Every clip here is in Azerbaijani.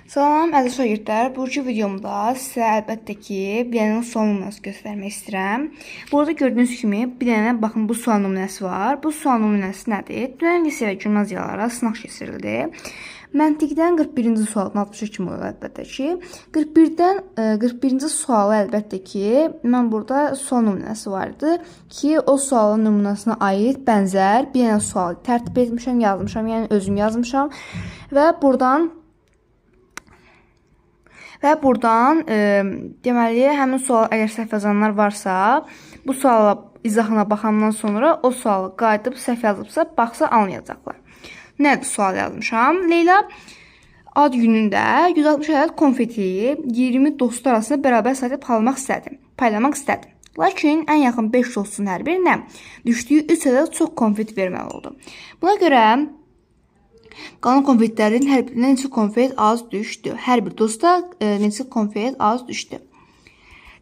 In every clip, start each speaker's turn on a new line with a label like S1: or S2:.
S1: Salam əziz şagirdlər, bugünkü videomda sizə əlbəttə ki, bir dənə sual nümunəsi göstərmək istəyirəm. Burada gördüyünüz kimi bir dənə baxın bu sual nümunəsi var. Bu sual nümunəsi nədir? Dünən lise və gimnaziyalara sınaq keçirildi. Məntiqdən 41-ci sualın 60 kimi olur əlbəttə ki. 41-ci sualı əlbəttə ki, mən burada sual nümunəsi vardı ki, o sualın nümunəsinə aid bənzər bir dənə sual tərtib etmişəm, yazmışam, yəni özüm yazmışam və buradan deməli, həmin sual əgər səhv yazanlar varsa, bu suala izahına baxandan sonra o sualı qayıdıb səhv yazıbsa, baxsa anlayacaqlar. Nədir sual yazmışam? Leyla ad günündə 160 ədəd konfeti 20 dostu arasında bərabər sayda paylamaq istədim. Lakin ən yaxın 5 dostun hər birinə düşdüyü 3 ədəd çox konfet verməli oldu. Buna görə qalan konfetlərin hər birinə neçə konfet az düşdü? Hər bir dosta neçə konfet az düşdü?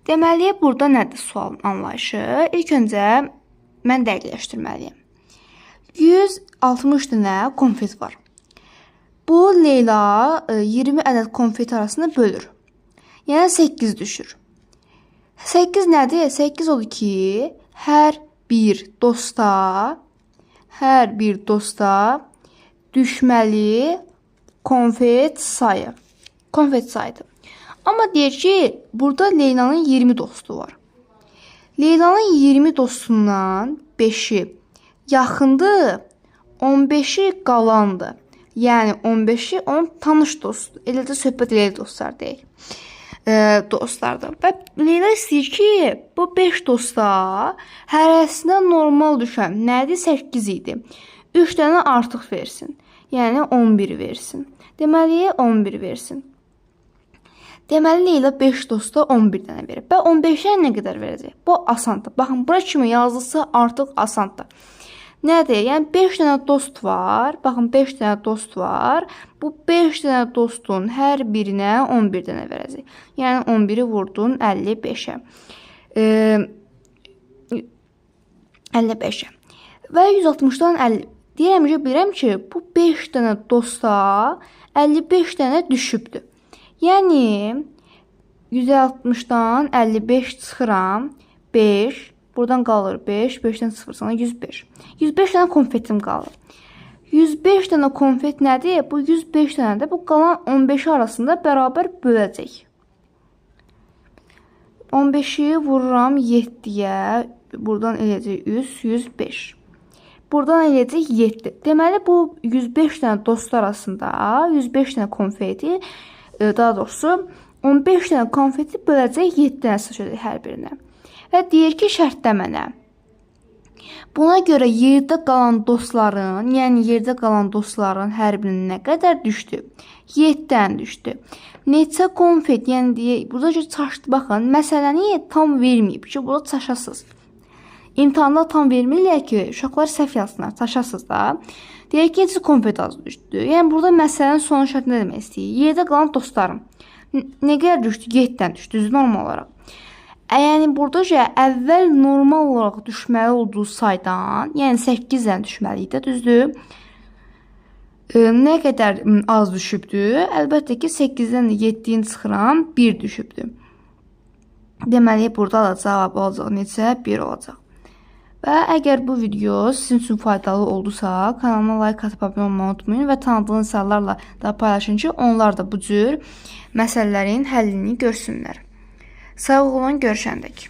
S1: Deməli, burada nədir sualın anlayışı? İlk öncə mən dəqiqləşdirməliyəm. 160 dənə konfet var. Bu, Leyla 20 ədəd konfet arasında bölür. Yəni 8 düşür. 8 nədir? 8 odur ki, hər bir dosta düşməli konfet sayıdır. Amma deyir ki, burada Leylanın 20 dostu var. Leylanın 20 dostundan 5-i yaxındır, 15-i qalandır. Yəni 15-i onun tanış dostu. Eləcə söhbət eləyir dostlar deyək. Dostlardır. Və Leyla istəyir ki, bu 5 dosta hərəsinə normal düşən nədir? 8 idi. 3 dənə artıq versin. Yəni 11 versin. Deməli 11 versin. Deməli Leyla 5 dosta 11 dənə verir. Və 15-ə nə qədər verəcək? Bu asandır. Baxın, bura kimi yazılsa artıq asandır. Nədir? Yəni 5 dənə dost var. Baxın, 5 dənə dost var. Bu 5 dənə dostun hər birinə 11 dənə verəcək. Yəni 11-i vurdun 55-ə. 55-ə. Və 160-dan 50. Bilirəm ki, bu 5 dənə dosta 55 dənə düşübdür. Yəni 160-dan 55 çıxıram 5. Buradan qalır 5. 5-dən 0 sana 105. 105 dənə konfetim qalır. 105 dənə konfet nədir? Bu 105 dənədir. Bu qalan 15 arasında bərabər böləcək. 15-i vururam 7-yə. Buradan eləyəcək 105. Buradan eləyəcək 7. Deməli, bu 105 dənə dost arasında 105 dənə konfeti, daha doğrusu 15 dənə konfeti böləcək 7 dənə seçəcək hər birinə. Və deyir ki, şərtdə mənə. Buna görə yerdə qalan dostların hər birinin nə qədər düşdü? 7 dənə düşdü. Neçə konfet, yəni deyək, burada ki, çaşdı, baxın, məsələni tam verməyib ki, burada çaşasız. İmtahanda tam vermirlər ki, uşaqlar səhv yazsınlar, çaşasız da. Deyək ki, neçə konfet az düşdü. Yəni, burada məsələnin son şərti nə demək istəyir? Yerdə qalan dostlarım nə qədər düşdü? 7 dənə düşdü, normal olaraq. Yəni, burada əvvəl normal olaraq düşməli olduğu saydan, yəni 8 dənə düşməli idi, düzdür? Nə qədər az düşübdür? Əlbəttə ki, 8-dən 7-yin çıxıram, 1 düşübdür. Deməli, burada da cavab olacaq neçə? 1 olacaq. Və əgər bu video sizin üçün faydalı oldusa, kanalıma like atıb abunə olmayı unutmayın və tanıdığınız insanlarla da paylaşın ki, onlar da bu cür məsələlərin həllini görsünlər. Sağ olun, görüşəndək.